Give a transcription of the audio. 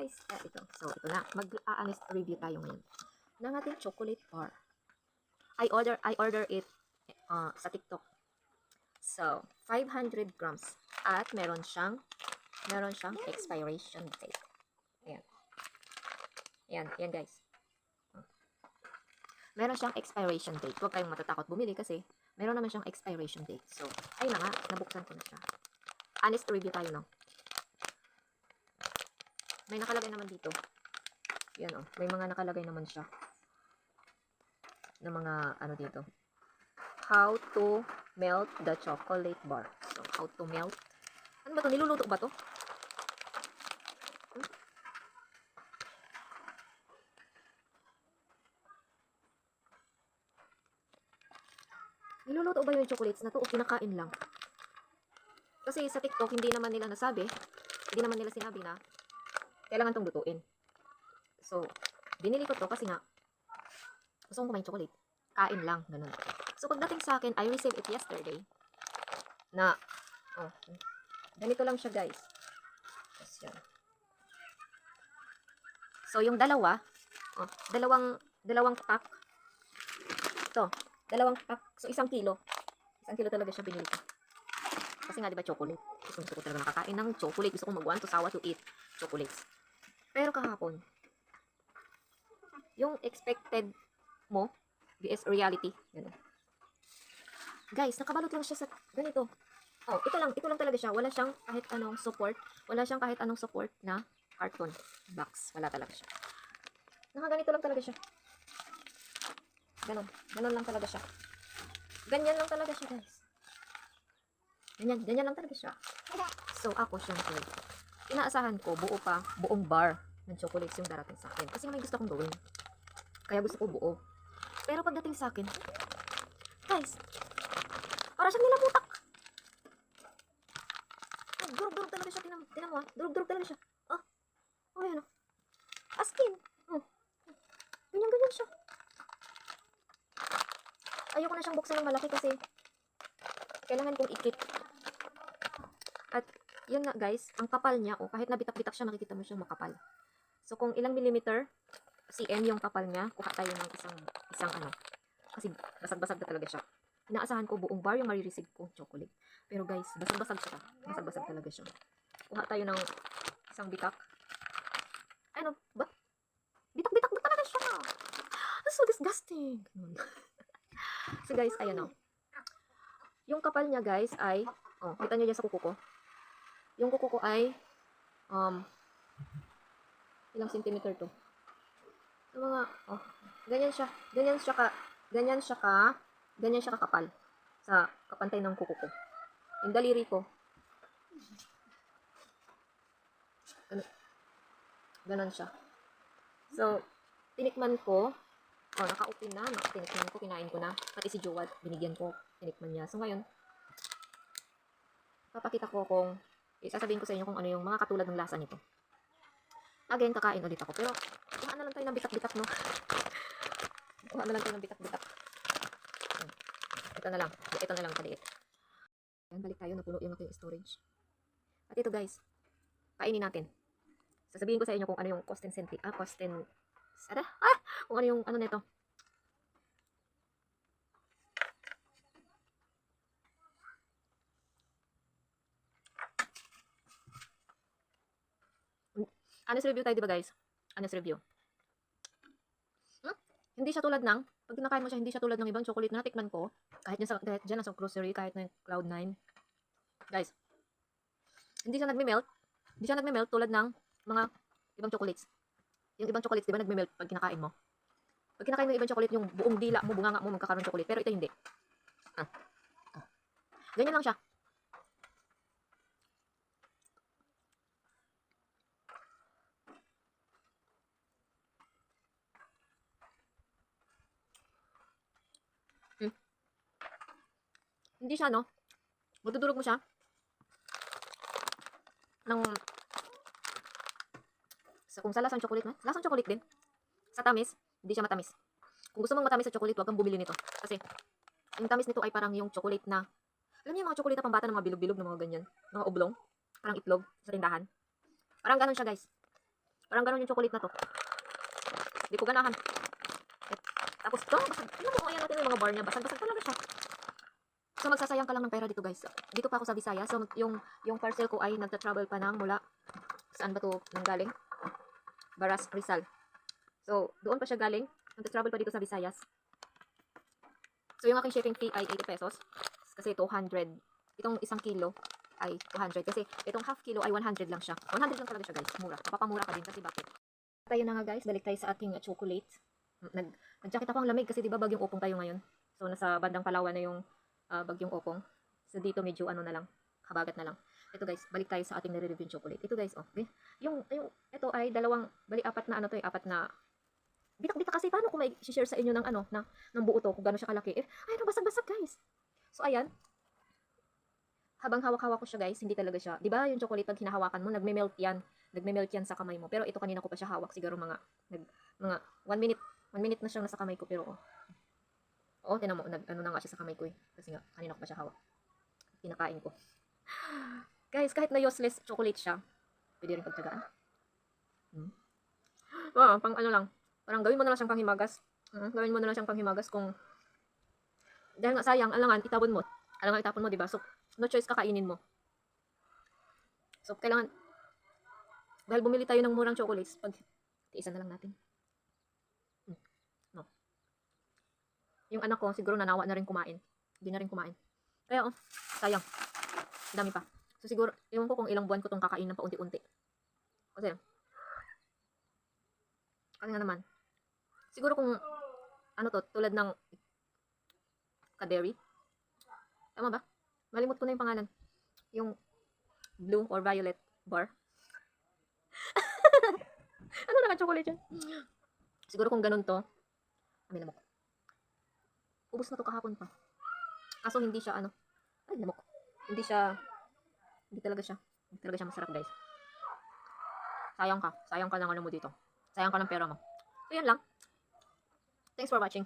guys, ito. So, ito na. Mag-honest review tayo ngayon ng ating chocolate bar. I order it sa TikTok. So, 500 grams. At meron siyang expiration date. Ayan. Ayan guys. Meron siyang expiration date. Huwag kayong matatakot bumili kasi meron naman siyang expiration date. So, ayun na nga. Nabuksan ko na siya. Honest review tayo, no? May nakalagay naman dito. Yan, oh. May mga nakalagay naman siya. Na mga, ano dito. How to melt the chocolate bar. So, how to melt. Ano ba to? Niluluto ba to? Niluluto ba yung chocolates na to o kinakain lang? Kasi sa TikTok, hindi naman nila nasabi, hindi naman nila sinabi na kailangan tong lutuin. So, binili ko to kasi nga gusto kong kumain chocolate. Kain lang, ganun. So, pagdating sa akin, I received it yesterday na, ganito lang siya guys. Yes, yan. So, yung dalawa, dalawang pack. Ito, dalawang pack. So, 1 kilo. 1 kilo talaga siya binili ko. Kasi nga, di ba, chocolate. Gusto ko talaga nakakain ng chocolate. Gusto ko mag-want to sawa to eat chocolates. Pero kahapon, yung expected mo, is reality. Ganun. Guys, nakabalot lang siya sa ganito. Oh, ito lang talaga siya. Wala siyang kahit anong support. Wala siyang kahit anong support na carton box. Wala talaga siya. Nakaganito lang talaga siya. Ganon lang talaga siya. Ganyan lang talaga siya, guys. Ganyan lang talaga siya. So, ako syempre, inaasahan ko, buong bar ng chocolates yung darating sa akin. Kasi may gusto kong gawin. Kaya gusto ko buo. Pero pagdating sa akin, guys, para siyang nilamutak. Durug-durug talaga siya. Tinan mo, durug-durug talaga siya. Ayan, askin. Ganyan siya. Ayoko na siyang buksan ng malaki kasi kailangan kong ikit. At yun nga guys, ang kapal niya, kahit nabitak-bitak siya, makikita mo siya makapal. So kung ilang millimeter, cm yung kapal niya, kuha tayo ng isang ano. Kasi basag-basag na talaga siya. Inaasahan ko buong bar yung marireceive ko chocolate. Pero guys, basag-basag siya. Basag-basag talaga siya. Kuha tayo ng isang bitak. Ano ba? Bitak-bitak na talaga siya. That's so disgusting. So guys, ayan o. Yung kapal niya guys ay, kita nyo dyan sa kuko ko. Yung kuko ko ay, ilang centimeter to? So mga, ganyan siya kakapal. Sa kapantay ng kuko ko. Yung daliri ko. Ganon siya. So, tinikman ko, naka-open na, tinikman ko, kinain ko na. Pati si Joad, binigyan ko, tinikman niya. So, ngayon, papakita ko sasabihin ko sa inyo kung ano yung mga katulad ng lasa nito. Again, kakain ulit ako. Pero, kuha na lang tayo ng bitak-bitak, no? Kuha na lang tayo ng bitak-bitak. Ito na lang, kaliit. Ayan, balik tayo, napuno yung aking storage. At ito guys, kainin natin. Sasabihin ko sa inyo kung ano yung kung ano yung ano nito. Honest review tayo, diba guys? Honest review. Hindi siya tulad ng, pag kinakain mo siya, hindi siya tulad ng ibang chocolate na natikman ko. Kahit dyan sa grocery, kahit na Cloud9. Guys, hindi siya nagme-melt tulad ng mga ibang chocolates. Yung ibang chocolates, diba, nagme-melt pag kinakain mo. Pag kinakain mo yung ibang chocolate, yung buong dila mo, bunganga mo, magkakaroon ng chocolate. Pero ito hindi. Ganyan lang siya. Hindi siya, no? Magdudurog mo siya ng kung sa lasang chocolate, no? Lasang chocolate din. Sa tamis, hindi siya matamis. Kung gusto mong matamis sa chocolate, huwag kang bumili nito. Kasi, yung tamis nito ay parang yung chocolate na, alam niyo yung mga chocolate na pambata ng mga bilog-bilog na mga ganyan, mga oblong, parang itlog sa tindahan. Parang ganun siya guys. Parang ganun yung chocolate na to. Hindi ko ganahan. Tapos to, tingnan mo kung ayan natin yung mga bar niya. Basag-basag talaga siya. So magsasayang ka lang ng pera dito guys. Dito pa ako sa Visayas. So yung parcel ko ay nagta-travel pa ng mula saan ba to nanggaling? Baras, Rizal. So doon pa siya galing. Nagta-travel pa dito sa Visayas. So yung aking shipping fee ay 80 pesos. Kasi 200. Itong isang kilo ay 200. Kasi itong half kilo ay 100 lang siya. 100 lang talaga siya guys. Mura. Napapamura ka din kasi bakit? Tayo na nga guys. Balik tayo sa ating chocolate. Nag-jacket ako ang lamig kasi di ba bagyong Opong tayo ngayon. So nasa bandang Palawan na yung bagyong Opong. So dito medyo ano na lang, habagat na lang. Ito guys, balik tayo sa ating nire-review chocolate. Ito guys, okay. Ito ay apat na ano to, apat na bitak-bitak kasi paano ko may share sa inyo ng ano, ng buo to kung gaano siya kalaki. Ay, basag-basag guys. So ayan. Habang hawak-hawak ko siya guys, hindi talaga siya. 'Di ba yung chocolate pag hinahawakan mo, nagme-melt yan. Nagme-melt yan sa kamay mo. Pero ito kanina ko pa siya hawak, siguro mga 1 minute. 1 minute na siyang nasa kamay ko pero tinan mo, ano na nga siya sa kamay ko eh. Kasi nga, kanina ko pa siya hawak. Kinakain ko. Guys, kahit na useless chocolate siya, pwede rin pagtsagaan. Pang ano lang, parang gawin mo na lang siyang panghimagas. Gawin mo na lang siyang panghimagas kung, dahil nga sayang, alangan, itapon mo. Alangan, itapon mo, diba? So, no choice kakainin mo. So, kailangan, dahil bumili tayo ng murang chocolates, tiisan na lang natin. No. Yung anak ko, siguro nanawa na rin kumain. Hindi na rin kumain. Kaya, sayang. Dami pa. So, siguro, ewan ko kung ilang buwan ko itong kakain ng paunti-unti. Kasi nga naman, siguro kung, ano to, tulad ng Cadbury. Tama ba? Malimot ko na yung pangalan. Yung blue or violet bar. Ano na chocolate yan? Siguro kung ganun to, amin lamok. Ubus na to kahapon pa. Kaso hindi siya ano. Ay, lamok. Hindi talaga siya masarap guys. Sayang ka ng ano mo dito. Sayang ka ng pera mo. So yan lang. Thanks for watching.